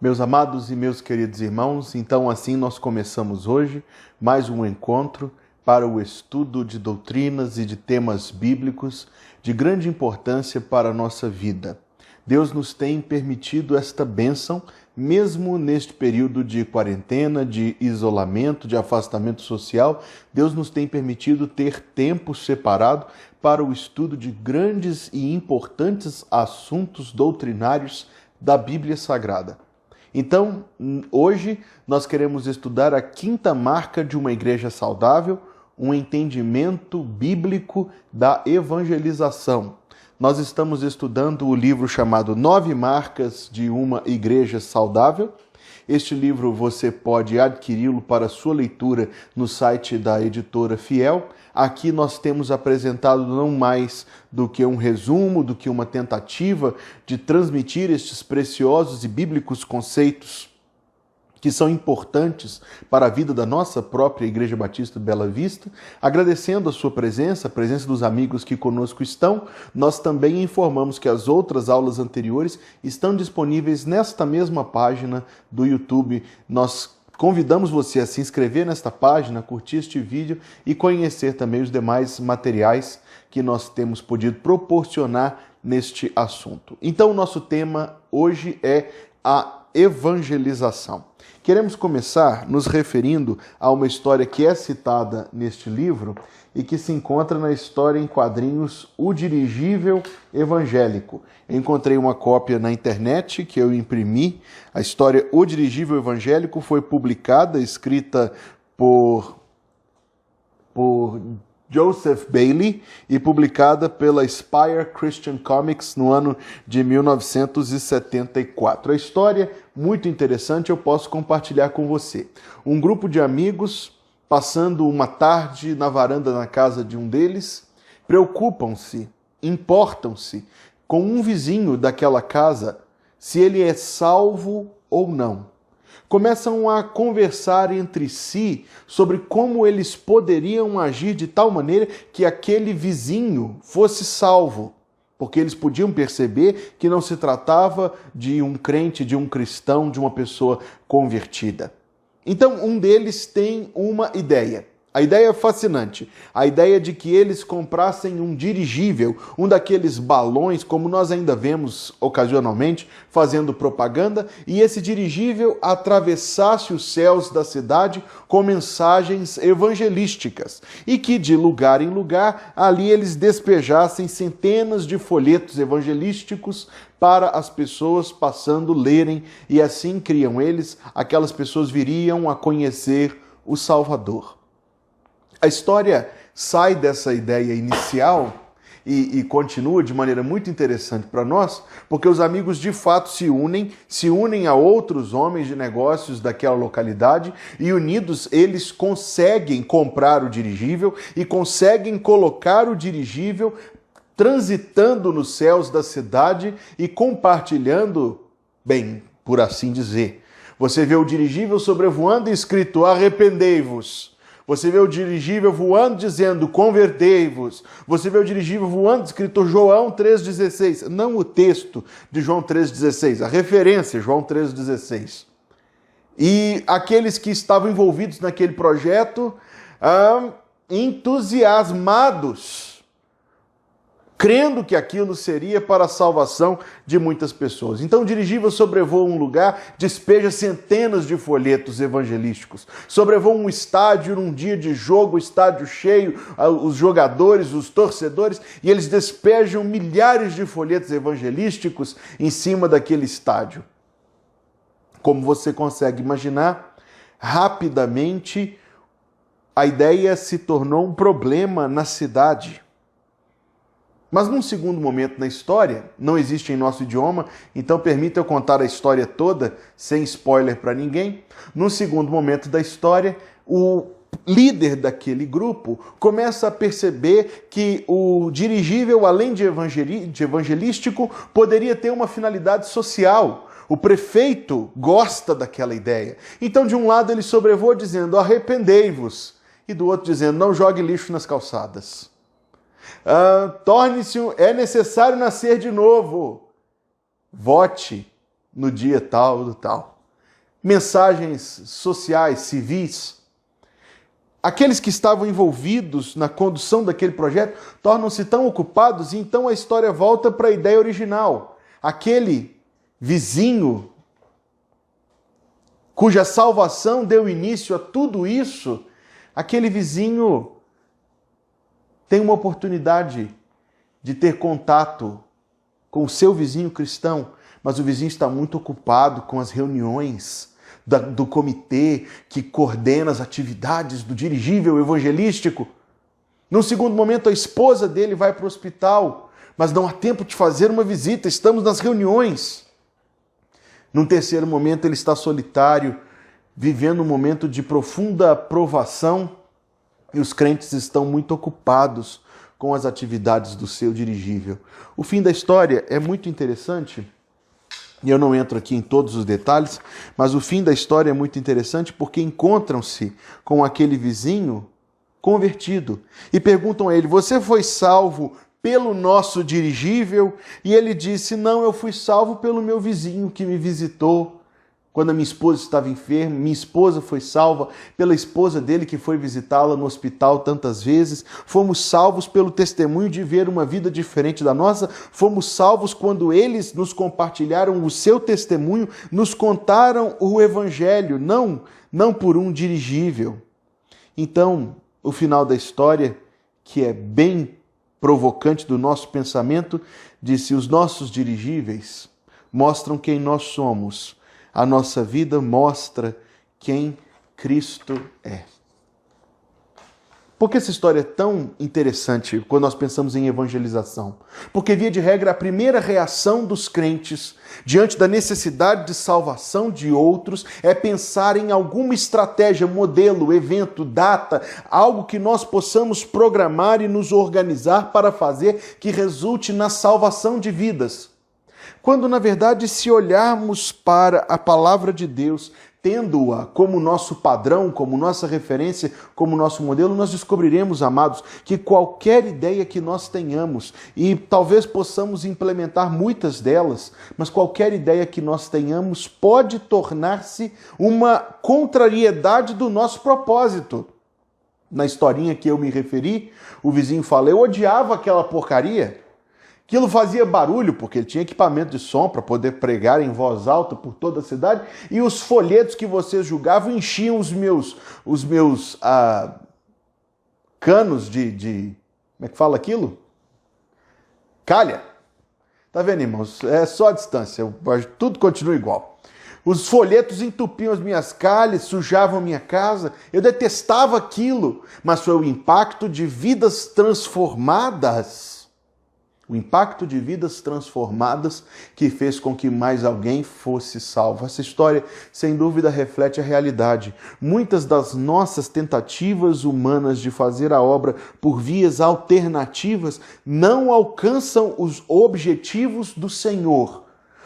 Meus amados e meus queridos irmãos, então assim nós começamos hoje mais um encontro para o estudo de doutrinas e de temas bíblicos de grande importância para a nossa vida. Deus nos tem permitido esta bênção, mesmo neste período de quarentena, de isolamento, de afastamento social. Deus nos tem permitido ter tempo separado para o estudo de grandes e importantes assuntos doutrinários da Bíblia Sagrada. Então, hoje nós queremos estudar a quinta marca de uma igreja saudável, um entendimento bíblico da evangelização. Nós estamos estudando o livro chamado 9 Marcas de uma Igreja Saudável. Este livro você pode adquiri-lo para sua leitura no site da editora Fiel. Aqui nós temos apresentado não mais do que um resumo, do que uma tentativa de transmitir estes preciosos e bíblicos conceitos que são importantes para a vida da nossa própria Igreja Batista Bela Vista. Agradecendo a sua presença, a presença dos amigos que conosco estão, nós também informamos que as outras aulas anteriores estão disponíveis nesta mesma página do YouTube. Nós convidamos você a se inscrever nesta página, curtir este vídeo e conhecer também os demais materiais que nós temos podido proporcionar neste assunto. Então, o nosso tema hoje é a evangelização. Queremos começar nos referindo a uma história que é citada neste livro e que se encontra na história em quadrinhos O Dirigível Evangélico. Eu encontrei uma cópia na internet que eu imprimi. A história O Dirigível Evangélico foi publicada, escrita por Joseph Bailey e publicada pela Spire Christian Comics no ano de 1974. A história, muito interessante, eu posso compartilhar com você. Um grupo de amigos, passando uma tarde na varanda na casa de um deles, preocupam-se, importam-se com um vizinho daquela casa, se ele é salvo ou não. Começam a conversar entre si sobre como eles poderiam agir de tal maneira que aquele vizinho fosse salvo, porque eles podiam perceber que não se tratava de um crente, de um cristão, de uma pessoa convertida. Então, um deles tem uma ideia. A ideia é fascinante, a ideia de que eles comprassem um dirigível, um daqueles balões, como nós ainda vemos ocasionalmente, fazendo propaganda, e esse dirigível atravessasse os céus da cidade com mensagens evangelísticas, e que de lugar em lugar, ali eles despejassem centenas de folhetos evangelísticos para as pessoas passando lerem, e assim criam eles, aquelas pessoas viriam a conhecer o Salvador. A história sai dessa ideia inicial e continua de maneira muito interessante para nós, porque os amigos de fato se unem a outros homens de negócios daquela localidade e unidos eles conseguem comprar o dirigível e conseguem colocar o dirigível transitando nos céus da cidade e compartilhando, bem, por assim dizer. Você vê o dirigível sobrevoando e escrito arrependei-vos. Você vê o dirigível voando dizendo convertei-vos. Você vê o dirigível voando escrito João 3,16. Não o texto de João 3,16, a referência João 3,16. E aqueles que estavam envolvidos naquele projeto, entusiasmados, crendo que aquilo seria para a salvação de muitas pessoas. Então o dirigível sobrevoa um lugar, despeja centenas de folhetos evangelísticos. Sobrevoa um estádio num dia de jogo, o estádio cheio, os jogadores, os torcedores, e eles despejam milhares de folhetos evangelísticos em cima daquele estádio. Como você consegue imaginar, rapidamente a ideia se tornou um problema na cidade. Mas num segundo momento na história, não existe em nosso idioma, então permita eu contar a história toda, sem spoiler para ninguém. Num segundo momento da história, o líder daquele grupo começa a perceber que o dirigível, além de evangelístico, poderia ter uma finalidade social. O prefeito gosta daquela ideia. Então, de um lado, ele sobrevoa dizendo, arrependei-vos, e do outro dizendo, não jogue lixo nas calçadas. É necessário nascer de novo. Vote no dia tal do tal. Mensagens sociais, civis. Aqueles que estavam envolvidos na condução daquele projeto tornam-se tão ocupados e então a história volta para a ideia original. Aquele vizinho cuja salvação deu início a tudo isso, aquele vizinho tem uma oportunidade de ter contato com o seu vizinho cristão, mas o vizinho está muito ocupado com as reuniões do comitê que coordena as atividades do dirigível evangelístico. Num segundo momento, a esposa dele vai para o hospital, mas não há tempo de fazer uma visita, estamos nas reuniões. Num terceiro momento, ele está solitário, vivendo um momento de profunda provação, e os crentes estão muito ocupados com as atividades do seu dirigível. O fim da história é muito interessante, e eu não entro aqui em todos os detalhes, mas o fim da história é muito interessante porque encontram-se com aquele vizinho convertido e perguntam a ele: você foi salvo pelo nosso dirigível? E ele disse: não, eu fui salvo pelo meu vizinho que me visitou quando a minha esposa estava enferma. Minha esposa foi salva pela esposa dele que foi visitá-la no hospital tantas vezes. Fomos salvos pelo testemunho de ver uma vida diferente da nossa. Fomos salvos quando eles nos compartilharam o seu testemunho, nos contaram o evangelho, não por um dirigível. Então, o final da história, que é bem provocante do nosso pensamento, disse: os nossos dirigíveis mostram quem nós somos. A nossa vida mostra quem Cristo é. Por que essa história é tão interessante quando nós pensamos em evangelização? Porque, via de regra, a primeira reação dos crentes diante da necessidade de salvação de outros é pensar em alguma estratégia, modelo, evento, data, algo que nós possamos programar e nos organizar para fazer que resulte na salvação de vidas. Quando, na verdade, se olharmos para a palavra de Deus, tendo-a como nosso padrão, como nossa referência, como nosso modelo, nós descobriremos, amados, que qualquer ideia que nós tenhamos, e talvez possamos implementar muitas delas, mas qualquer ideia que nós tenhamos pode tornar-se uma contrariedade do nosso propósito. Na historinha que eu me referi, o vizinho fala: eu odiava aquela porcaria. Aquilo fazia barulho, porque ele tinha equipamento de som para poder pregar em voz alta por toda a cidade, e os folhetos que vocês julgavam enchiam os meus canos de... Como é que fala aquilo? Calha. Tá vendo, irmãos? É só a distância, tudo continua igual. Os folhetos entupiam as minhas calhas, sujavam minha casa. Eu detestava aquilo, mas foi o impacto de vidas transformadas. O impacto de vidas transformadas que fez com que mais alguém fosse salvo. Essa história, sem dúvida, reflete a realidade. Muitas das nossas tentativas humanas de fazer a obra por vias alternativas não alcançam os objetivos do Senhor.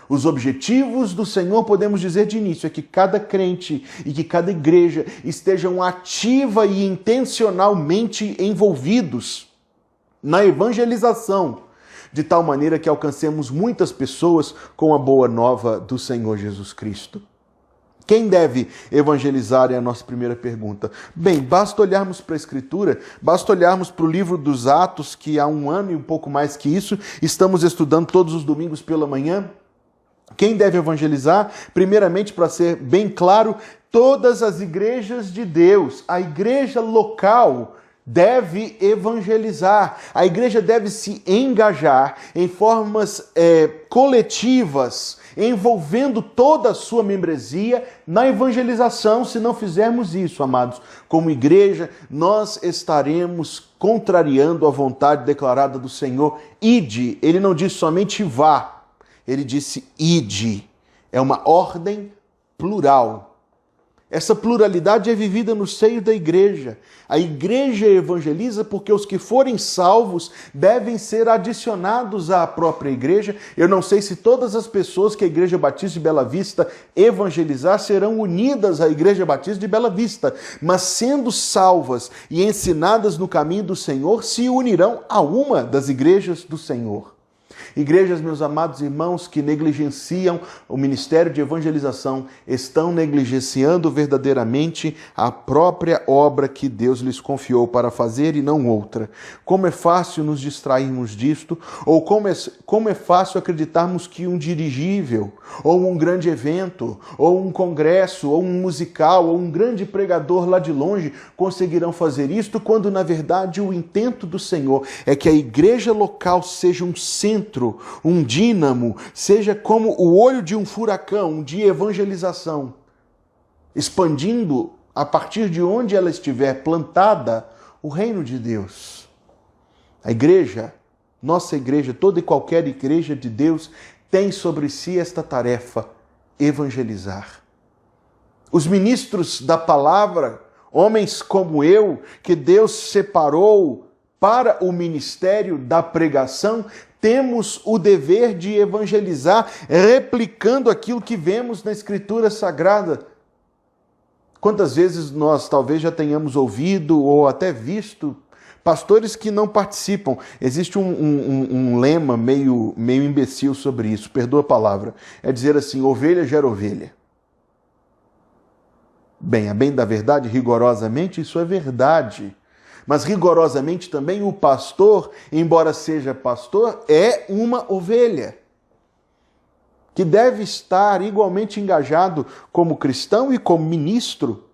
Os objetivos do Senhor, podemos dizer de início, é que cada crente e que cada igreja estejam ativa e intencionalmente envolvidos na evangelização, de tal maneira que alcancemos muitas pessoas com a boa nova do Senhor Jesus Cristo. Quem deve evangelizar é a nossa primeira pergunta. Bem, basta olharmos para a Escritura, basta olharmos para o livro dos Atos, que há 1 ano e um pouco mais que isso, estamos estudando todos os domingos pela manhã. Quem deve evangelizar? Primeiramente, para ser bem claro, todas as igrejas de Deus, a igreja local deve evangelizar. A igreja deve se engajar em formas coletivas, envolvendo toda a sua membresia na evangelização. Se não fizermos isso, amados, como igreja, nós estaremos contrariando a vontade declarada do Senhor. Ide, ele não disse somente vá, ele disse ide. É uma ordem plural. Essa pluralidade é vivida no seio da igreja. A igreja evangeliza porque os que forem salvos devem ser adicionados à própria igreja. Eu não sei se todas as pessoas que a Igreja Batista de Bela Vista evangelizar serão unidas à Igreja Batista de Bela Vista, mas sendo salvas e ensinadas no caminho do Senhor, se unirão a uma das igrejas do Senhor. Igrejas, meus amados irmãos, que negligenciam o ministério de evangelização, estão negligenciando verdadeiramente a própria obra que Deus lhes confiou para fazer e não outra. Como é fácil nos distrairmos disto, ou como é fácil acreditarmos que um dirigível, ou um grande evento, ou um congresso, ou um musical, ou um grande pregador lá de longe conseguirão fazer isto, quando na verdade o intento do Senhor é que a igreja local seja um centro, um dínamo, seja como o olho de um furacão de evangelização, expandindo a partir de onde ela estiver plantada o reino de Deus. A igreja, nossa igreja, toda e qualquer igreja de Deus tem sobre si esta tarefa: evangelizar. Os ministros da palavra, homens como eu, que Deus separou para o ministério da pregação, temos o dever de evangelizar, replicando aquilo que vemos na Escritura Sagrada. Quantas vezes nós talvez já tenhamos ouvido ou até visto pastores que não participam. Existe um lema meio imbecil sobre isso, perdoa a palavra. É dizer assim: ovelha gera ovelha. Bem, a bem da verdade, rigorosamente, isso é verdade. Mas rigorosamente também o pastor, embora seja pastor, é uma ovelha, que deve estar igualmente engajado como cristão e como ministro.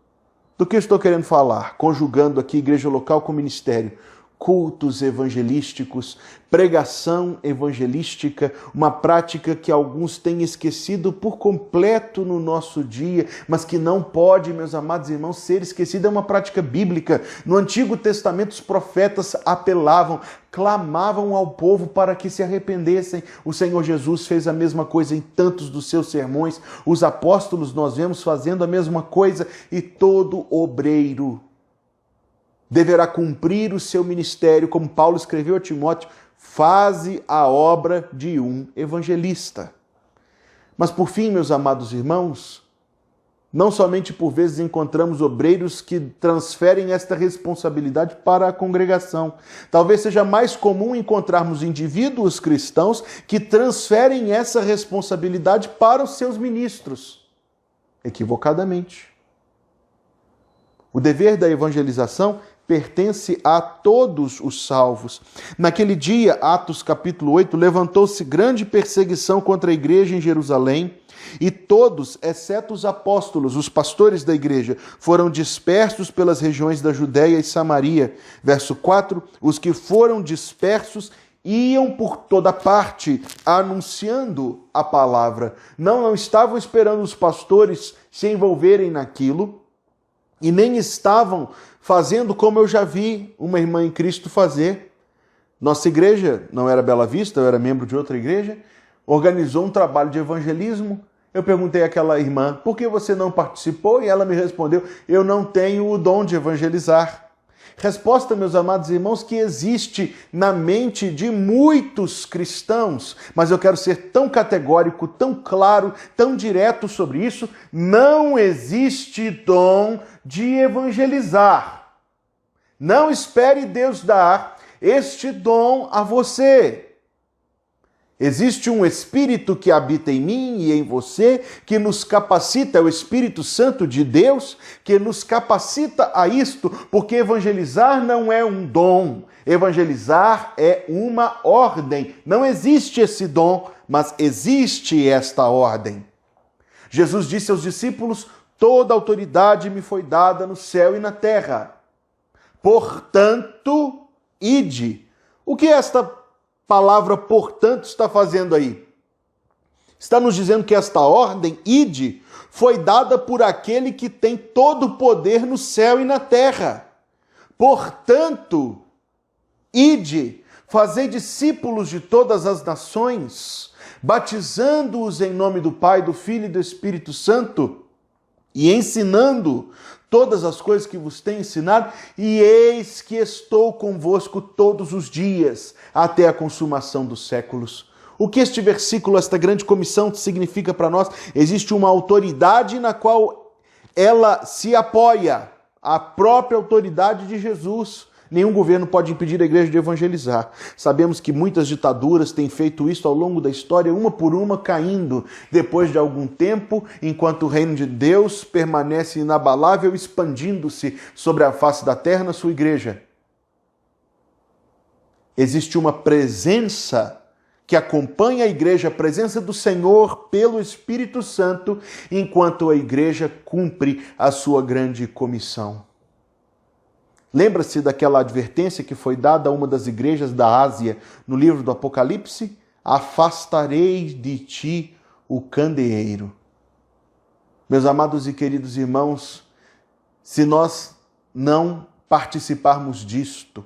Do que eu estou querendo falar? Conjugando aqui igreja local com ministério. Cultos evangelísticos, pregação evangelística, uma prática que alguns têm esquecido por completo no nosso dia, mas que não pode, meus amados irmãos, ser esquecida. É uma prática bíblica. No Antigo Testamento, os profetas apelavam, clamavam ao povo para que se arrependessem. O Senhor Jesus fez a mesma coisa em tantos dos seus sermões. Os apóstolos nós vemos fazendo a mesma coisa, e todo obreiro deverá cumprir o seu ministério, como Paulo escreveu a Timóteo: faze a obra de um evangelista. Mas por fim, meus amados irmãos, não somente por vezes encontramos obreiros que transferem esta responsabilidade para a congregação. Talvez seja mais comum encontrarmos indivíduos cristãos que transferem essa responsabilidade para os seus ministros, equivocadamente. O dever da evangelização pertence a todos os salvos. Naquele dia, Atos capítulo 8, levantou-se grande perseguição contra a igreja em Jerusalém, e todos, exceto os apóstolos, os pastores da igreja, foram dispersos pelas regiões da Judéia e Samaria. Verso 4, os que foram dispersos iam por toda parte anunciando a palavra. Não estavam esperando os pastores se envolverem naquilo, e nem estavam fazendo como eu já vi uma irmã em Cristo fazer. Nossa igreja, não era Bela Vista, eu era membro de outra igreja, organizou um trabalho de evangelismo. Eu perguntei àquela irmã: por que você não participou? E ela me respondeu: eu não tenho o dom de evangelizar. Resposta, meus amados irmãos, que existe na mente de muitos cristãos, mas eu quero ser tão categórico, tão claro, tão direto sobre isso: não existe dom de evangelizar. Não espere Deus dar este dom a você. Existe um Espírito que habita em mim e em você, que nos capacita, é o Espírito Santo de Deus, que nos capacita a isto, porque evangelizar não é um dom, evangelizar é uma ordem. Não existe esse dom, mas existe esta ordem. Jesus disse aos discípulos: toda autoridade me foi dada no céu e na terra. Portanto, ide. O que esta palavra portanto está fazendo aí? Está nos dizendo que esta ordem, ide, foi dada por aquele que tem todo o poder no céu e na terra. Portanto, ide, fazei discípulos de todas as nações, batizando-os em nome do Pai, do Filho e do Espírito Santo, e ensinando todas as coisas que vos tenho ensinado, e eis que estou convosco todos os dias, até a consumação dos séculos. O que este versículo, esta grande comissão, significa para nós? Existe uma autoridade na qual ela se apoia, a própria autoridade de Jesus. nenhum governo pode impedir a igreja de evangelizar. Sabemos que muitas ditaduras têm feito isso ao longo da história, uma por uma caindo depois de algum tempo, enquanto o reino de Deus permanece inabalável, expandindo-se sobre a face da terra na sua igreja. Existe uma presença que acompanha a igreja, a presença do Senhor pelo Espírito Santo, enquanto a igreja cumpre a sua grande comissão. Lembra-se daquela advertência que foi dada a uma das igrejas da Ásia no livro do Apocalipse? Afastarei de ti o candeeiro. Meus amados e queridos irmãos, se nós não participarmos disto,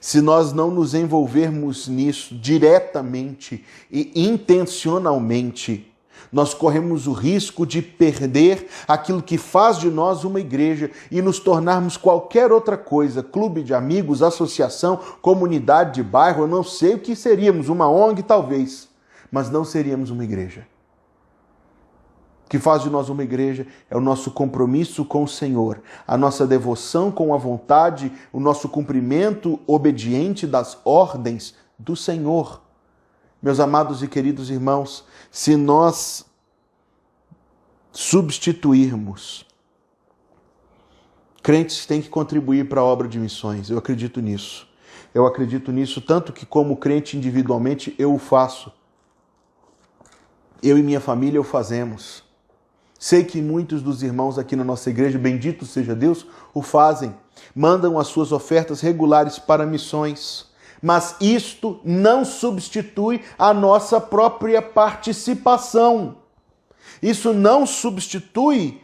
se nós não nos envolvermos nisso diretamente e intencionalmente, nós corremos o risco de perder aquilo que faz de nós uma igreja e nos tornarmos qualquer outra coisa, clube de amigos, associação, comunidade de bairro, eu não sei o que seríamos, uma ONG talvez, mas não seríamos uma igreja. O que faz de nós uma igreja é o nosso compromisso com o Senhor, a nossa devoção com a vontade, o nosso cumprimento obediente das ordens do Senhor. Meus amados e queridos irmãos, se nós substituirmos, crentes têm que contribuir para a obra de missões, eu acredito nisso. Eu acredito nisso tanto que como crente individualmente eu o faço. Eu e minha família o fazemos. Sei que muitos dos irmãos aqui na nossa igreja, bendito seja Deus, o fazem. Mandam as suas ofertas regulares para missões. Mas isto não substitui a nossa própria participação. Isso não substitui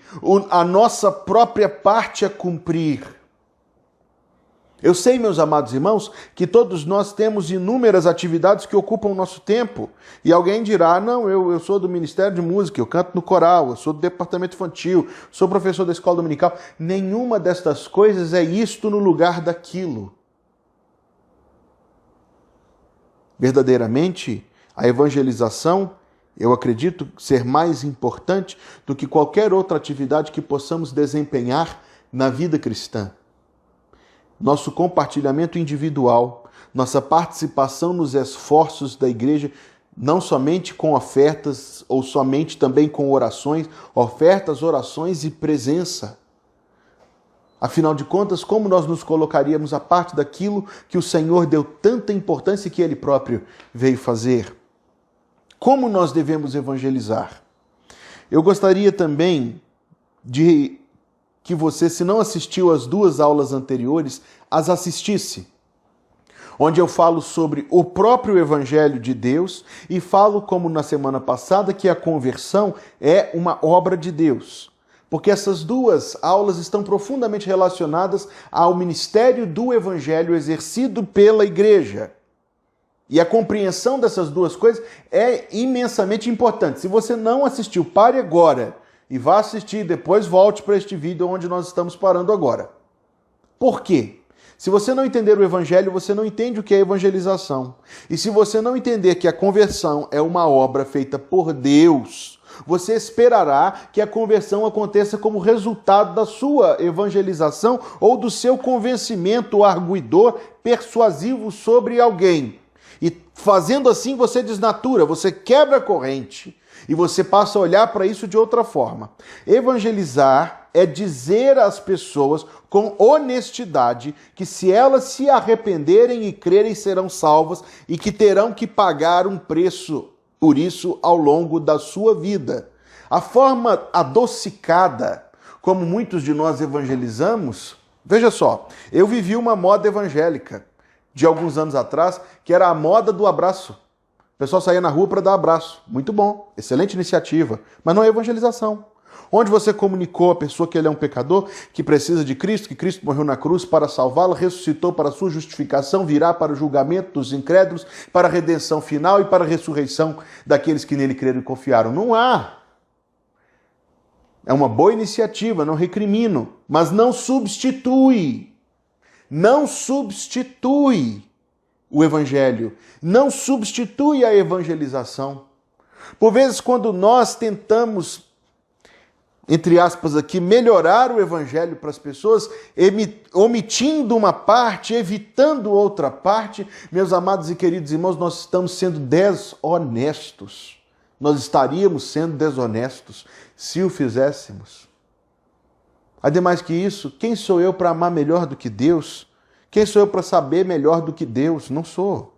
a nossa própria parte a cumprir. Eu sei, meus amados irmãos, que todos nós temos inúmeras atividades que ocupam o nosso tempo. E alguém dirá, não, eu sou do Ministério de Música, eu canto no coral, eu sou do departamento infantil, sou professor da escola dominical. Nenhuma destas coisas é isto no lugar daquilo. Verdadeiramente, a evangelização, eu acredito ser mais importante do que qualquer outra atividade que possamos desempenhar na vida cristã. Nosso compartilhamento individual, nossa participação nos esforços da igreja, não somente com ofertas ou somente também com orações, ofertas, orações e presença. Afinal de contas, como nós nos colocaríamos à parte daquilo que o Senhor deu tanta importância que Ele próprio veio fazer? Como nós devemos evangelizar? Eu gostaria também de que você, se não assistiu às 2 aulas anteriores, as assistisse, onde eu falo sobre o próprio Evangelho de Deus e falo, como na semana passada, que a conversão é uma obra de Deus. Porque essas 2 aulas estão profundamente relacionadas ao ministério do Evangelho exercido pela igreja. E a compreensão dessas 2 coisas é imensamente importante. Se você não assistiu, pare agora e vá assistir, depois volte para este vídeo onde nós estamos parando agora. Por quê? Se você não entender o Evangelho, você não entende o que é evangelização. E se você não entender que a conversão é uma obra feita por Deus, você esperará que a conversão aconteça como resultado da sua evangelização ou do seu convencimento arguidor, persuasivo sobre alguém. E fazendo assim você desnatura, você quebra a corrente e você passa a olhar para isso de outra forma. Evangelizar é dizer às pessoas com honestidade que se elas se arrependerem e crerem serão salvas e que terão que pagar um preço por isso ao longo da sua vida. A forma adocicada como muitos de nós evangelizamos, veja só, eu vivi uma moda evangélica de alguns anos atrás, que era a moda do abraço. O pessoal saía na rua para dar abraço. Muito bom, excelente iniciativa, mas não é evangelização. Onde você comunicou à pessoa que ele é um pecador, que precisa de Cristo, que Cristo morreu na cruz para salvá-lo, ressuscitou para a sua justificação, virá para o julgamento dos incrédulos, para a redenção final e para a ressurreição daqueles que nele creram e confiaram. Não há. É uma boa iniciativa, não recrimino, mas não substitui. Não substitui o Evangelho, não substitui a evangelização. Por vezes, quando nós tentamos entre aspas aqui, melhorar o evangelho para as pessoas, omitindo uma parte, evitando outra parte, meus amados e queridos irmãos, nós estamos sendo desonestos. Nós estaríamos sendo desonestos se o fizéssemos. Ademais que isso, quem sou eu para amar melhor do que Deus? Quem sou eu para saber melhor do que Deus? Não sou.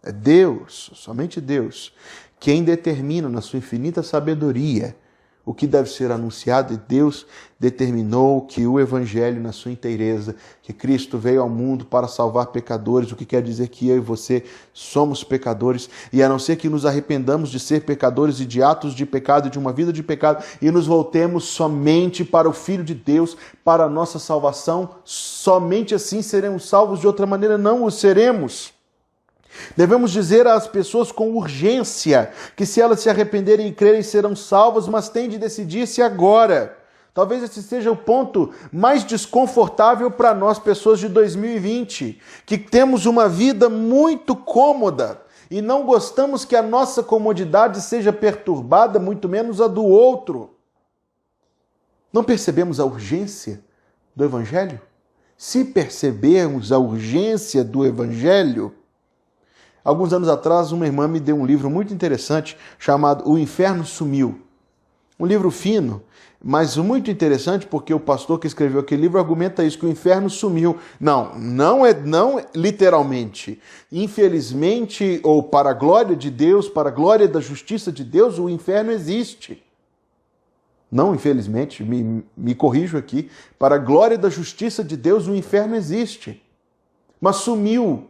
É Deus, somente Deus, quem determina na sua infinita sabedoria o que deve ser anunciado, e Deus determinou que o Evangelho na sua inteireza, que Cristo veio ao mundo para salvar pecadores, o que quer dizer que eu e você somos pecadores, e a não ser que nos arrependamos de ser pecadores e de atos de pecado, de uma vida de pecado, e nos voltemos somente para o Filho de Deus, para a nossa salvação, somente assim seremos salvos, de outra maneira não o seremos. Devemos dizer às pessoas com urgência que se elas se arrependerem e crerem serão salvas, mas têm de decidir-se agora. Talvez esse seja o ponto mais desconfortável para nós, pessoas de 2020, que temos uma vida muito cômoda e não gostamos que a nossa comodidade seja perturbada, muito menos a do outro. Não percebemos a urgência do Evangelho? Se percebermos a urgência do Evangelho, alguns anos atrás, uma irmã me deu um livro muito interessante chamado O Inferno Sumiu. Um livro fino, mas muito interessante porque o pastor que escreveu aquele livro argumenta isso, que o inferno sumiu. Não literalmente. Infelizmente, ou para a glória de Deus, para a glória da justiça de Deus, o inferno existe. Não, infelizmente, me corrijo aqui. Para a glória da justiça de Deus, o inferno existe. Mas sumiu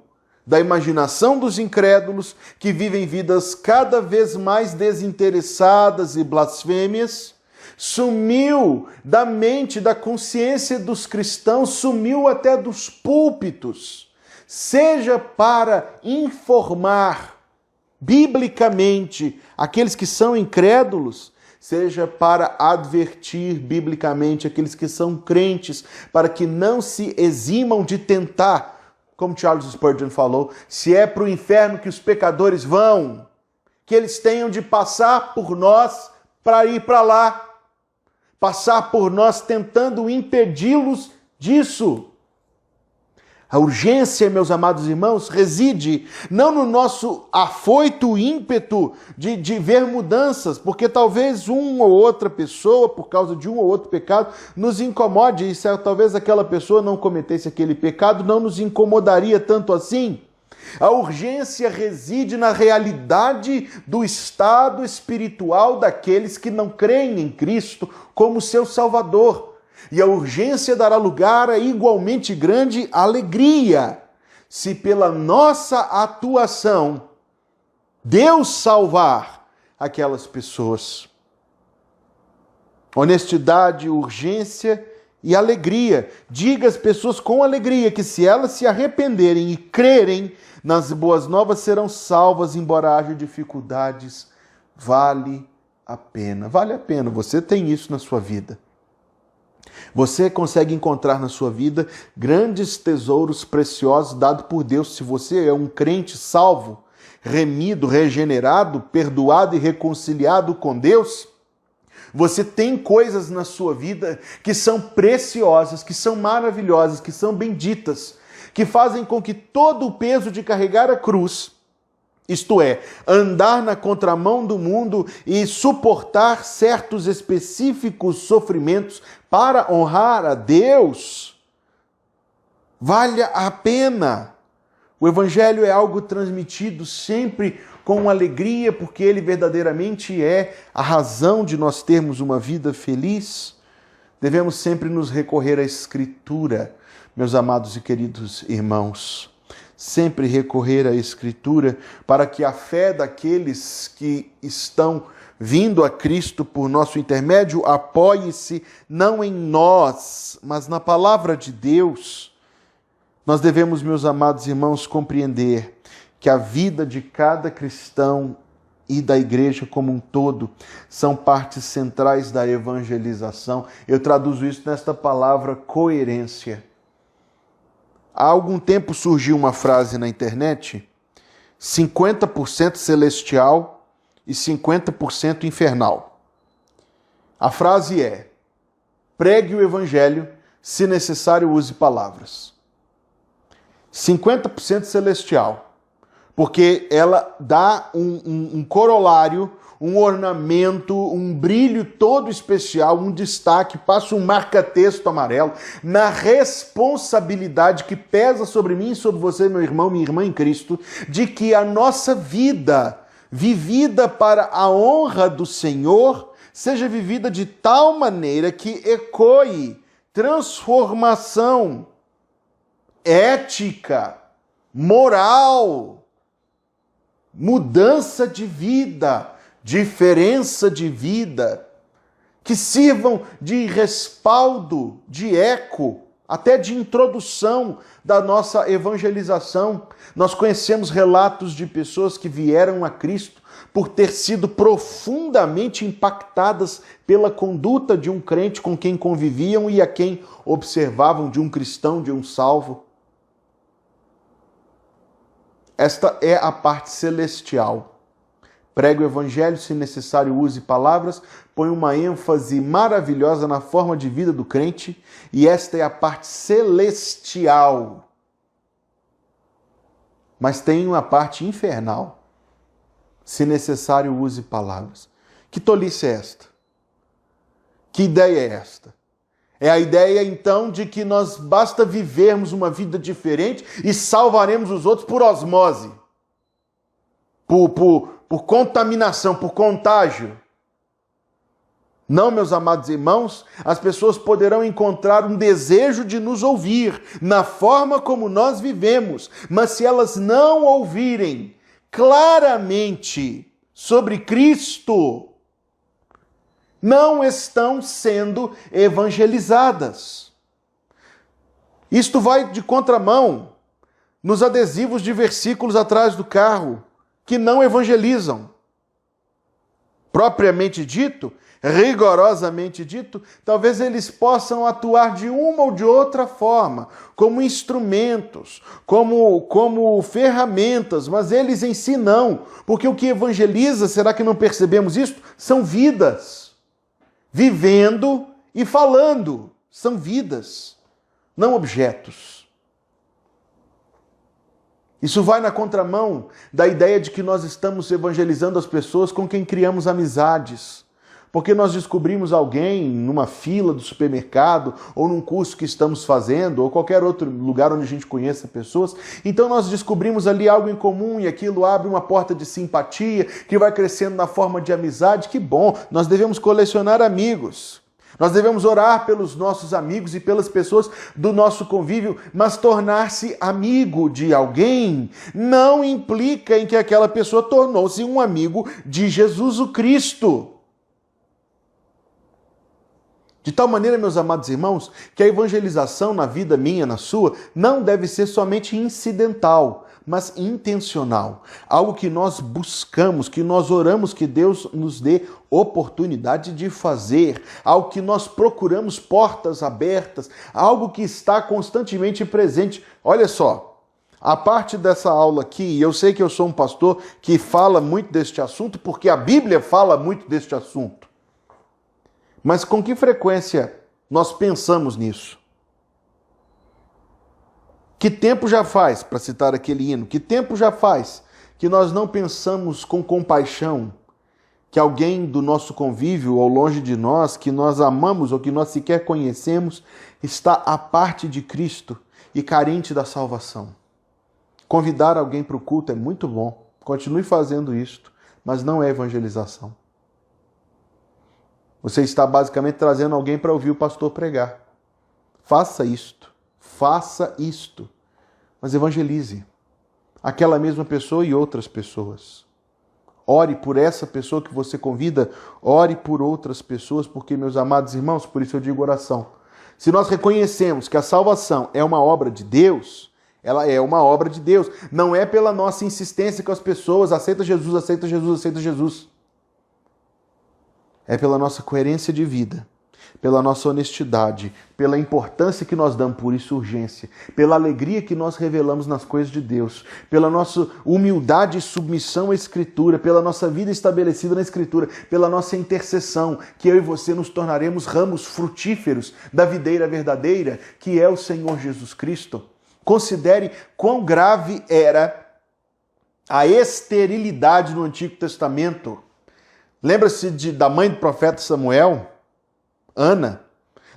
da imaginação dos incrédulos, que vivem vidas cada vez mais desinteressadas e blasfêmias, sumiu da mente, da consciência dos cristãos, sumiu até dos púlpitos, seja para informar biblicamente aqueles que são incrédulos, seja para advertir biblicamente aqueles que são crentes, para que não se eximam de tentar. Como Charles Spurgeon falou, se é para o inferno que os pecadores vão, que eles tenham de passar por nós para ir para lá. Passar por nós tentando impedi-los disso. A urgência, meus amados irmãos, reside não no nosso afoito ímpeto de ver mudanças, porque talvez uma ou outra pessoa, por causa de um ou outro pecado, nos incomode, e se talvez aquela pessoa não cometesse aquele pecado, não nos incomodaria tanto assim. A urgência reside na realidade do estado espiritual daqueles que não creem em Cristo como seu Salvador. E a urgência dará lugar a igualmente grande alegria, se pela nossa atuação Deus salvar aquelas pessoas. Honestidade, urgência e alegria. Diga às pessoas com alegria que se elas se arrependerem e crerem nas boas novas serão salvas, embora haja dificuldades. Vale a pena. Vale a pena. Você tem isso na sua vida. Você consegue encontrar na sua vida grandes tesouros preciosos dados por Deus. Se você é um crente salvo, remido, regenerado, perdoado e reconciliado com Deus, você tem coisas na sua vida que são preciosas, que são maravilhosas, que são benditas, que fazem com que todo o peso de carregar a cruz, isto é, andar na contramão do mundo e suportar certos específicos sofrimentos para honrar a Deus, valha a pena. O Evangelho é algo transmitido sempre com alegria, porque ele verdadeiramente é a razão de nós termos uma vida feliz. Devemos sempre nos recorrer à Escritura, meus amados e queridos irmãos. Sempre recorrer à Escritura para que a fé daqueles que estão vindo a Cristo por nosso intermédio apoie-se não em nós, mas na palavra de Deus. Nós devemos, meus amados irmãos, compreender que a vida de cada cristão e da igreja como um todo são partes centrais da evangelização. Eu traduzo isso nesta palavra coerência. Há algum tempo surgiu uma frase na internet, 50% celestial e 50% infernal. A frase é: pregue o evangelho, se necessário use palavras. 50% celestial, porque ela dá um corolário, um ornamento, um brilho todo especial, um destaque, passa um marca-texto amarelo na responsabilidade que pesa sobre mim e sobre você, meu irmão, minha irmã em Cristo, de que a nossa vida, vivida para a honra do Senhor, seja vivida de tal maneira que ecoe transformação ética, moral, mudança de vida, diferença de vida, que sirvam de respaldo, de eco, até de introdução da nossa evangelização. Nós conhecemos relatos de pessoas que vieram a Cristo por ter sido profundamente impactadas pela conduta de um crente com quem conviviam e a quem observavam, de um cristão, de um salvo. Esta é a parte celestial. Pregue o evangelho, se necessário use palavras, põe uma ênfase maravilhosa na forma de vida do crente, e esta é a parte celestial. Mas tem uma parte infernal. Se necessário use palavras. Que tolice é esta? Que ideia é esta? É a ideia, então, de que nós basta vivermos uma vida diferente e salvaremos os outros por osmose, por contaminação, por contágio. Não, meus amados irmãos, as pessoas poderão encontrar um desejo de nos ouvir na forma como nós vivemos, mas se elas não ouvirem claramente sobre Cristo, não estão sendo evangelizadas. Isto vai de contramão nos adesivos de versículos atrás do carro, que não evangelizam. Propriamente dito, rigorosamente dito, talvez eles possam atuar de uma ou de outra forma, como instrumentos, como ferramentas, mas eles em si não, porque o que evangeliza, será que não percebemos isso? São vidas. Vivendo e falando. São vidas, não objetos. Isso vai na contramão da ideia de que nós estamos evangelizando as pessoas com quem criamos amizades. Porque nós descobrimos alguém numa fila do supermercado, ou num curso que estamos fazendo, ou qualquer outro lugar onde a gente conheça pessoas. Então nós descobrimos ali algo em comum e aquilo abre uma porta de simpatia que vai crescendo na forma de amizade. Que bom! Nós devemos colecionar amigos. Nós devemos orar pelos nossos amigos e pelas pessoas do nosso convívio, mas tornar-se amigo de alguém não implica em que aquela pessoa tornou-se um amigo de Jesus o Cristo. De tal maneira, meus amados irmãos, que a evangelização na vida minha, na sua, não deve ser somente incidental, mas intencional. Algo que nós buscamos, que nós oramos que Deus nos dê oportunidade de fazer. Algo que nós procuramos portas abertas. Algo que está constantemente presente. Olha só, a parte dessa aula aqui, eu sei que eu sou um pastor que fala muito deste assunto, porque a Bíblia fala muito deste assunto. Mas com que frequência nós pensamos nisso? Que tempo já faz, para citar aquele hino, que tempo já faz que nós não pensamos com compaixão que alguém do nosso convívio ou longe de nós, que nós amamos ou que nós sequer conhecemos, está à parte de Cristo e carente da salvação? Convidar alguém para o culto é muito bom, continue fazendo isto, mas não é evangelização. Você está basicamente trazendo alguém para ouvir o pastor pregar. Faça isto. Faça isto. Mas evangelize aquela mesma pessoa e outras pessoas. Ore por essa pessoa que você convida. Ore por outras pessoas, porque, meus amados irmãos, por isso eu digo oração. Se nós reconhecemos que a salvação é uma obra de Deus, ela é uma obra de Deus. Não é pela nossa insistência com as pessoas. Aceita Jesus, aceita Jesus, aceita Jesus. É pela nossa coerência de vida, pela nossa honestidade, pela importância que nós damos, por isso urgência, pela alegria que nós revelamos nas coisas de Deus, pela nossa humildade e submissão à Escritura, pela nossa vida estabelecida na Escritura, pela nossa intercessão, que eu e você nos tornaremos ramos frutíferos da videira verdadeira, que é o Senhor Jesus Cristo. Considere quão grave era a esterilidade no Antigo Testamento. Lembra-se da mãe do profeta Samuel, Ana?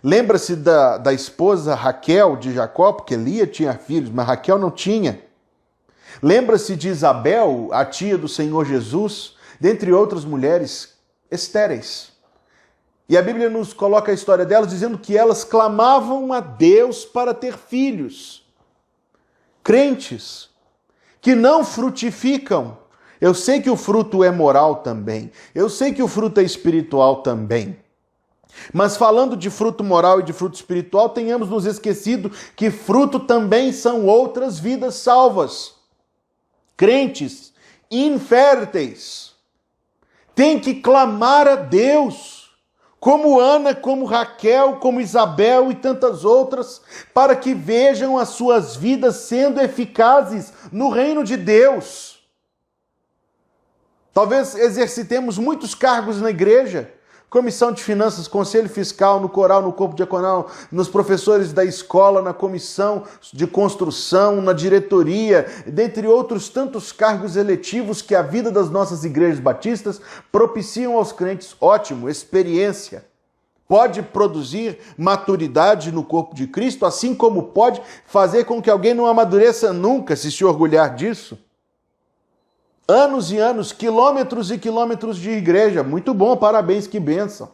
Lembra-se da esposa Raquel de Jacó, porque Lia tinha filhos, mas Raquel não tinha. Lembra-se de Isabel, a tia do Senhor Jesus, dentre outras mulheres estéreis. E a Bíblia nos coloca a história delas dizendo que elas clamavam a Deus para ter filhos. Crentes que não frutificam. Eu sei que o fruto é moral também. Eu sei que o fruto é espiritual também. Mas falando de fruto moral e de fruto espiritual, tenhamos nos esquecido que fruto também são outras vidas salvas. Crentes inférteis têm que clamar a Deus, como Ana, como Raquel, como Isabel e tantas outras, para que vejam as suas vidas sendo eficazes no reino de Deus. Talvez exercitemos muitos cargos na igreja, comissão de finanças, conselho fiscal, no coral, no corpo diaconal, nos professores da escola, na comissão de construção, na diretoria, dentre outros tantos cargos eletivos que a vida das nossas igrejas batistas propiciam aos crentes. Ótimo, experiência. Pode produzir maturidade no corpo de Cristo, assim como pode fazer com que alguém não amadureça nunca, se orgulhar disso. Anos e anos, quilômetros e quilômetros de igreja. Muito bom, parabéns, que bênção.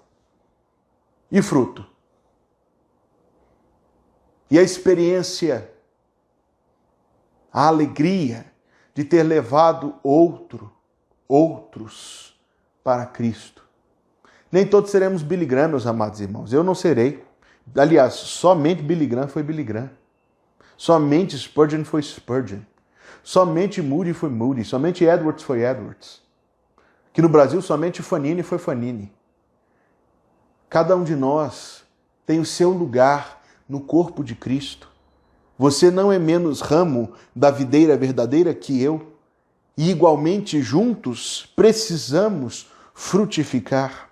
E fruto? E a experiência, a alegria de ter levado outros para Cristo. Nem todos seremos Billy Graham, meus amados irmãos. Eu não serei. Aliás, somente Billy Graham foi Billy Graham. Somente Spurgeon foi Spurgeon. Somente Moody foi Moody, somente Edwards foi Edwards. Que no Brasil somente Fanini foi Fanini. Cada um de nós tem o seu lugar no corpo de Cristo. Você não é menos ramo da videira verdadeira que eu. E igualmente juntos precisamos frutificar.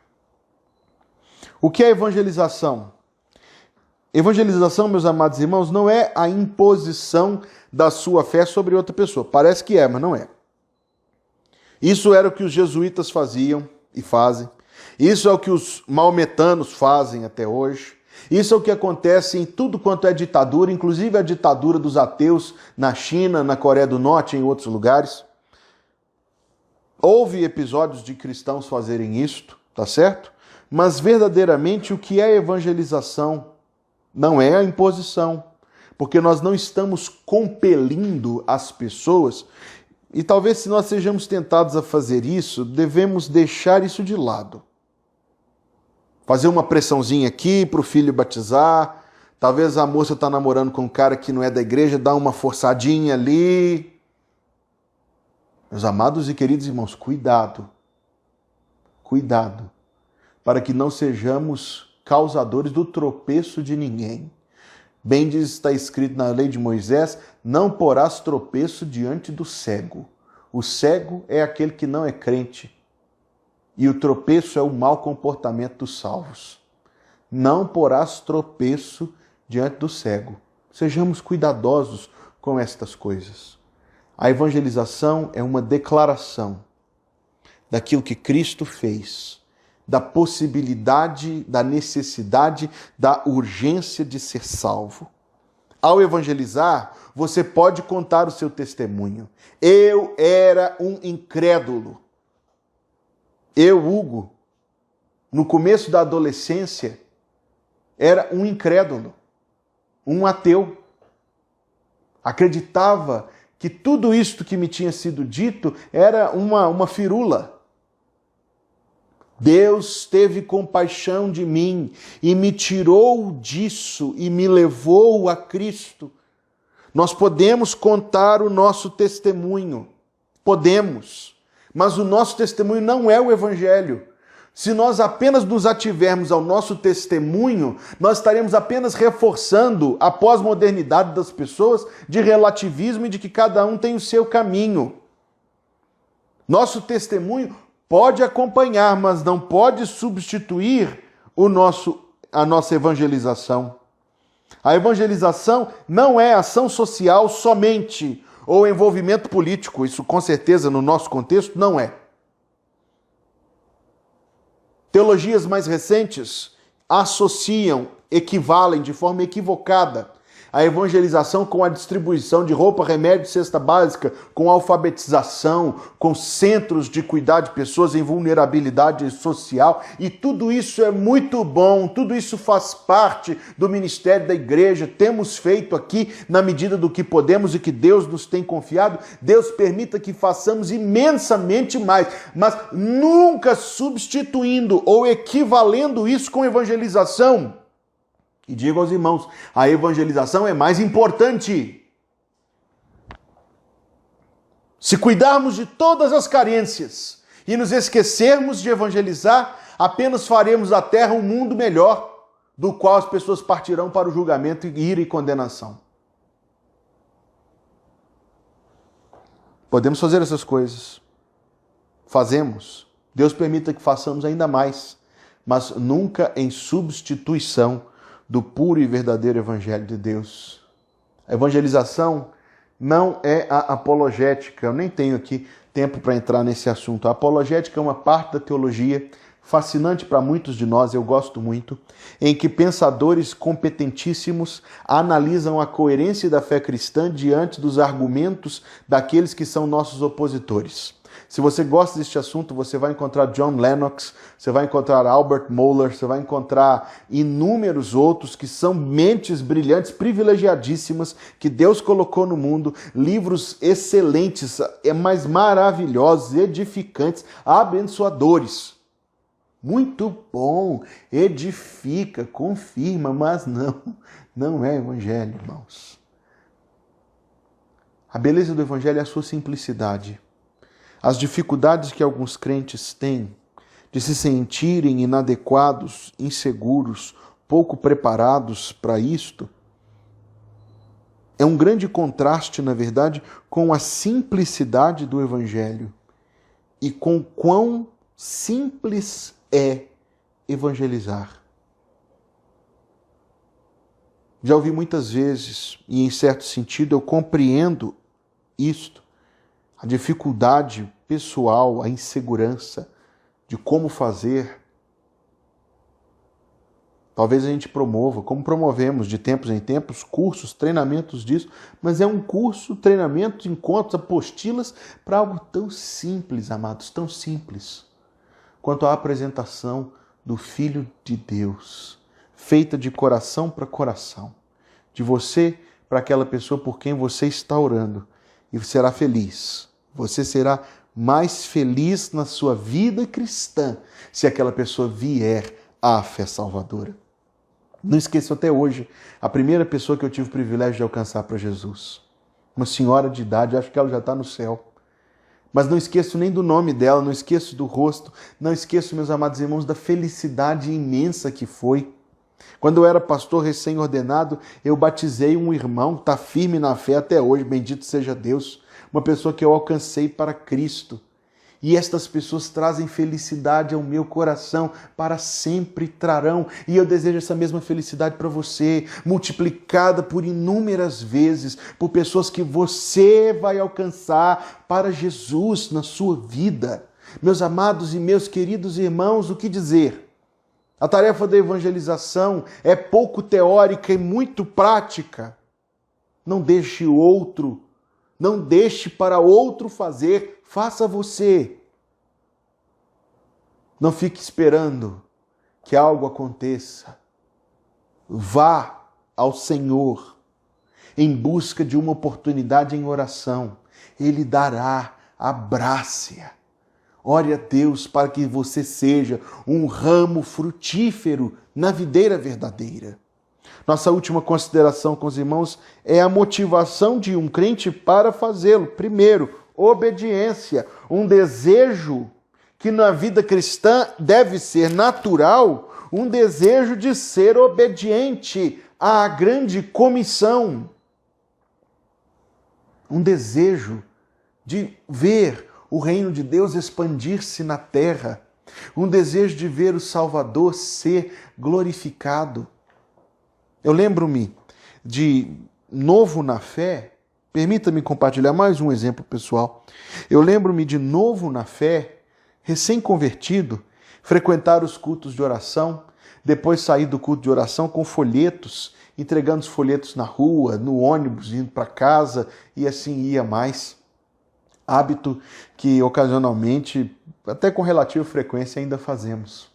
O que é evangelização? Evangelização, meus amados irmãos, não é a imposição da sua fé sobre outra pessoa. Parece que é, mas não é. Isso era o que os jesuítas faziam e fazem. Isso é o que os maometanos fazem até hoje. Isso é o que acontece em tudo quanto é ditadura, inclusive a ditadura dos ateus na China, na Coreia do Norte e em outros lugares. Houve episódios de cristãos fazerem isto, tá certo? Mas verdadeiramente o que é evangelização não é a imposição, porque nós não estamos compelindo as pessoas, e talvez se nós sejamos tentados a fazer isso, devemos deixar isso de lado. Fazer uma pressãozinha aqui para o filho batizar, talvez a moça está namorando com um cara que não é da igreja, dá uma forçadinha ali. Meus amados e queridos irmãos, cuidado, para que não sejamos causadores do tropeço de ninguém. Bem diz, está escrito na lei de Moisés, não porás tropeço diante do cego. O cego é aquele que não é crente. E o tropeço é o mau comportamento dos salvos. Não porás tropeço diante do cego. Sejamos cuidadosos com estas coisas. A evangelização é uma declaração daquilo que Cristo fez, da possibilidade, da necessidade, da urgência de ser salvo. Ao evangelizar, você pode contar o seu testemunho. Eu era um incrédulo. Eu, Hugo, no começo da adolescência, era um incrédulo, um ateu. Acreditava que tudo isto que me tinha sido dito era uma firula. Deus teve compaixão de mim e me tirou disso e me levou a Cristo. Nós podemos contar o nosso testemunho, podemos, mas o nosso testemunho não é o Evangelho. Se nós apenas nos ativermos ao nosso testemunho, nós estaremos apenas reforçando a pós-modernidade das pessoas de relativismo e de que cada um tem o seu caminho. Nosso testemunho pode acompanhar, mas não pode substituir a nossa evangelização. A evangelização não é ação social somente, ou envolvimento político. Isso, com certeza, no nosso contexto, não é. Teologias mais recentes associam, equivalem de forma equivocada a evangelização com a distribuição de roupa, remédio, cesta básica, com alfabetização, com centros de cuidar de pessoas em vulnerabilidade social. E tudo isso é muito bom, tudo isso faz parte do ministério da igreja. Temos feito aqui na medida do que podemos e que Deus nos tem confiado. Deus permita que façamos imensamente mais, mas nunca substituindo ou equivalendo isso com evangelização. E digo aos irmãos, a evangelização é mais importante. Se cuidarmos de todas as carências e nos esquecermos de evangelizar, apenas faremos da terra um mundo melhor, do qual as pessoas partirão para o julgamento, ira e condenação. Podemos fazer essas coisas. Fazemos. Deus permita que façamos ainda mais, mas nunca em substituição do puro e verdadeiro Evangelho de Deus. A evangelização não é a apologética. Eu nem tenho aqui tempo para entrar nesse assunto. A apologética é uma parte da teologia fascinante para muitos de nós, eu gosto muito, em que pensadores competentíssimos analisam a coerência da fé cristã diante dos argumentos daqueles que são nossos opositores. Se você gosta deste assunto, você vai encontrar John Lennox, você vai encontrar Albert Mohler, você vai encontrar inúmeros outros que são mentes brilhantes, privilegiadíssimas, que Deus colocou no mundo, livros excelentes, mas maravilhosos, edificantes, abençoadores. Muito bom, edifica, confirma, mas não é evangelho, irmãos. A beleza do evangelho é a sua simplicidade. As dificuldades que alguns crentes têm de se sentirem inadequados, inseguros, pouco preparados para isto, é um grande contraste, na verdade, com a simplicidade do Evangelho e com quão simples é evangelizar. Já ouvi muitas vezes, e em certo sentido eu compreendo isto, a dificuldade pessoal, a insegurança de como fazer. Talvez a gente promova, como promovemos de tempos em tempos, cursos, treinamentos disso, mas é um curso, treinamento, encontros, apostilas para algo tão simples, amados, tão simples, quanto a apresentação do Filho de Deus, feita de coração para coração, de você para aquela pessoa por quem você está orando, e será feliz. Você será mais feliz na sua vida cristã se aquela pessoa vier à fé salvadora. Não esqueço até hoje a primeira pessoa que eu tive o privilégio de alcançar para Jesus. Uma senhora de idade, acho que ela já está no céu. Mas não esqueço nem do nome dela, não esqueço do rosto, não esqueço, meus amados irmãos, da felicidade imensa que foi. Quando eu era pastor recém-ordenado, eu batizei um irmão, está firme na fé até hoje, bendito seja Deus. Uma pessoa que eu alcancei para Cristo. E estas pessoas trazem felicidade ao meu coração, para sempre trarão. E eu desejo essa mesma felicidade para você, multiplicada por inúmeras vezes, por pessoas que você vai alcançar para Jesus na sua vida. Meus amados e meus queridos irmãos, o que dizer? A tarefa da evangelização é pouco teórica e muito prática. Não deixe para outro fazer, faça você. Não fique esperando que algo aconteça. Vá ao Senhor em busca de uma oportunidade em oração. Ele dará, abrace-a. Ore a Deus para que você seja um ramo frutífero na videira verdadeira. Nossa última consideração com os irmãos é a motivação de um crente para fazê-lo. Primeiro, obediência, um desejo que na vida cristã deve ser natural um desejo de ser obediente à grande comissão. Um desejo de ver o reino de Deus expandir-se na terra. Um desejo de ver o Salvador ser glorificado. Eu lembro-me de novo na fé, permita-me compartilhar mais um exemplo pessoal. Eu lembro-me de novo na fé, recém-convertido, frequentar os cultos de oração, depois sair do culto de oração com folhetos, entregando os folhetos na rua, no ônibus, indo para casa e assim ia mais. Hábito que ocasionalmente, até com relativa frequência, ainda fazemos.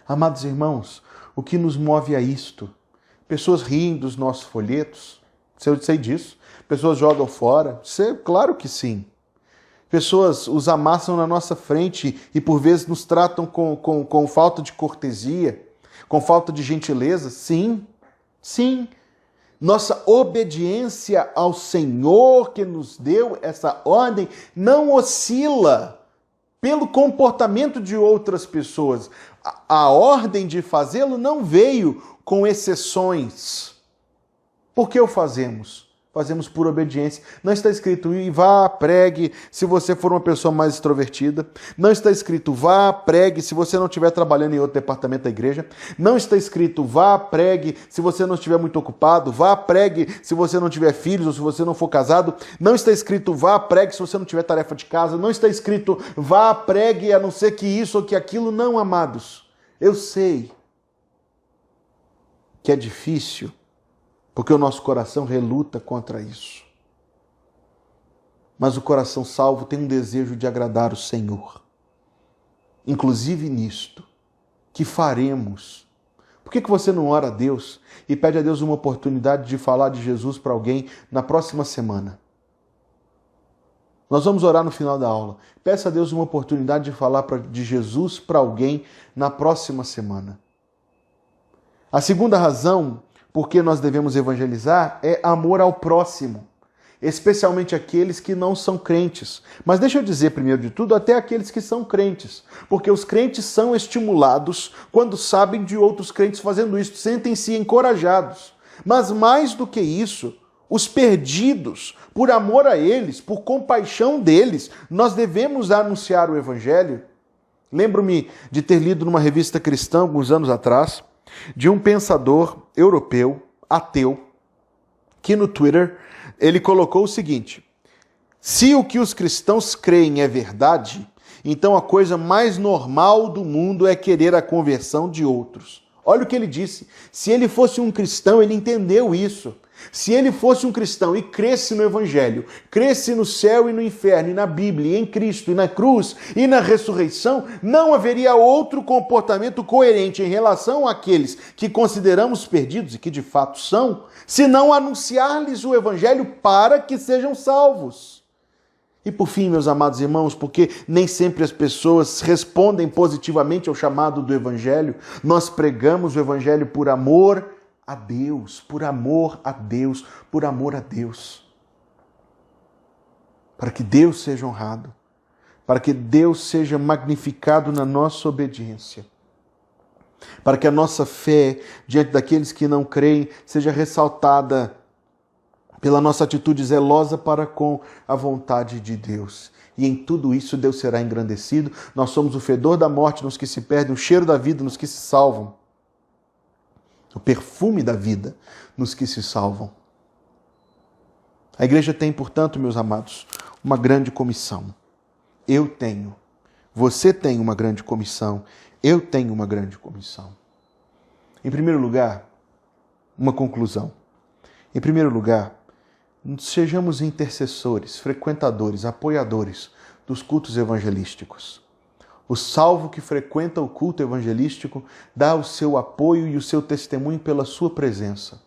Amados irmãos, o que nos move a isto? Pessoas riem dos nossos folhetos, eu sei disso. Pessoas jogam fora, claro que sim. Pessoas os amassam na nossa frente e por vezes nos tratam com falta de cortesia, com falta de gentileza. Sim, sim. Nossa obediência ao Senhor que nos deu essa ordem não oscila pelo comportamento de outras pessoas. A ordem de fazê-lo não veio com exceções. Por que o fazemos? Fazemos por obediência. Não está escrito, e vá, pregue, se você for uma pessoa mais extrovertida. Não está escrito, vá, pregue, se você não estiver trabalhando em outro departamento da igreja. Não está escrito, vá, pregue, se você não estiver muito ocupado. Vá, pregue, se você não tiver filhos ou se você não for casado. Não está escrito, vá, pregue, se você não tiver tarefa de casa. Não está escrito, vá, pregue, a não ser que isso ou que aquilo. Não, amados. Eu sei que é difícil, porque o nosso coração reluta contra isso. Mas o coração salvo tem um desejo de agradar o Senhor. Inclusive nisto, que faremos. Por que você não ora a Deus e pede a Deus uma oportunidade de falar de Jesus para alguém na próxima semana? Nós vamos orar no final da aula. Peça a Deus uma oportunidade de falar de Jesus para alguém na próxima semana. A segunda razão por que nós devemos evangelizar é amor ao próximo, especialmente aqueles que não são crentes. Mas deixa eu dizer, primeiro de tudo, até aqueles que são crentes, porque os crentes são estimulados quando sabem de outros crentes fazendo isso, sentem-se encorajados. Mas mais do que isso, os perdidos, por amor a eles, por compaixão deles, nós devemos anunciar o evangelho. Lembro-me de ter lido numa revista cristã, alguns anos atrás, de um pensador europeu, ateu, que no Twitter ele colocou o seguinte: se o que os cristãos creem é verdade, então a coisa mais normal do mundo é querer a conversão de outros. Olha o que ele disse. Se ele fosse um cristão, ele entendeu isso. Se ele fosse um cristão e cresce no Evangelho, cresce no céu e no inferno, e na Bíblia, e em Cristo, e na cruz, e na ressurreição, não haveria outro comportamento coerente em relação àqueles que consideramos perdidos, e que de fato são, senão anunciar-lhes o Evangelho para que sejam salvos. E por fim, meus amados irmãos, porque nem sempre as pessoas respondem positivamente ao chamado do Evangelho, nós pregamos o Evangelho por amor a Deus, por amor a Deus, por amor a Deus. Para que Deus seja honrado, para que Deus seja magnificado na nossa obediência, para que a nossa fé diante daqueles que não creem seja ressaltada pela nossa atitude zelosa para com a vontade de Deus. E em tudo isso Deus será engrandecido. Nós somos o fedor da morte nos que se perdem, o cheiro da vida nos que se salvam, o perfume da vida nos que se salvam. A igreja tem, portanto, meus amados, uma grande comissão. Eu tenho, você tem uma grande comissão, eu tenho uma grande comissão. Em primeiro lugar, uma conclusão. Em primeiro lugar, sejamos intercessores, frequentadores, apoiadores dos cultos evangelísticos. O salvo que frequenta o culto evangelístico dá o seu apoio e o seu testemunho pela sua presença.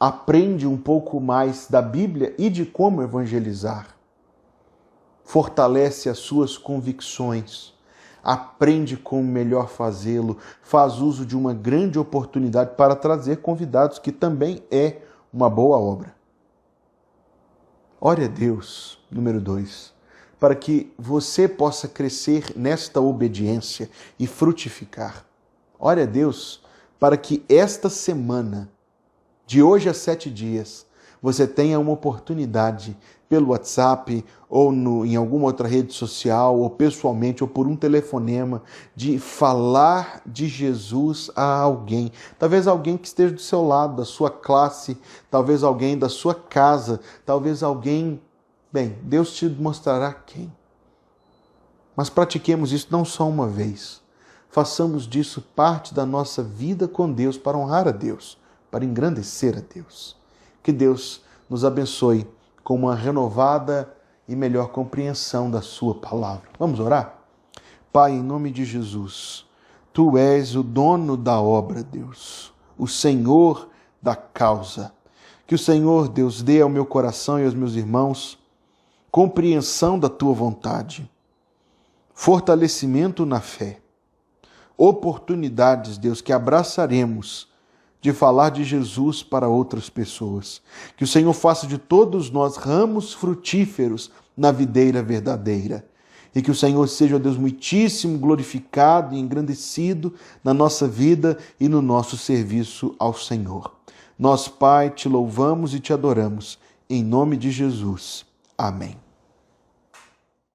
Aprende um pouco mais da Bíblia e de como evangelizar. Fortalece as suas convicções. Aprende como melhor fazê-lo. Faz uso de uma grande oportunidade para trazer convidados, que também é uma boa obra. Ore a Deus, número 2, para que você possa crescer nesta obediência e frutificar. Ore a Deus para que esta semana, de hoje a 7 dias, você tenha uma oportunidade pelo WhatsApp ou em alguma outra rede social, ou pessoalmente, ou por um telefonema, de falar de Jesus a alguém. Talvez alguém que esteja do seu lado, da sua classe, talvez alguém da sua casa, talvez alguém... Bem, Deus te mostrará quem. Mas pratiquemos isso não só uma vez. Façamos disso parte da nossa vida com Deus, para honrar a Deus, para engrandecer a Deus. Que Deus nos abençoe com uma renovada e melhor compreensão da sua palavra. Vamos orar? Pai, em nome de Jesus, Tu és o dono da obra, Deus, o Senhor da causa. Que o Senhor, Deus, dê ao meu coração e aos meus irmãos compreensão da Tua vontade, fortalecimento na fé, oportunidades, Deus, que abraçaremos de falar de Jesus para outras pessoas. Que o Senhor faça de todos nós ramos frutíferos na videira verdadeira. E que o Senhor seja, Deus, muitíssimo glorificado e engrandecido na nossa vida e no nosso serviço ao Senhor. Nós, Pai, te louvamos e te adoramos. Em nome de Jesus. Amém.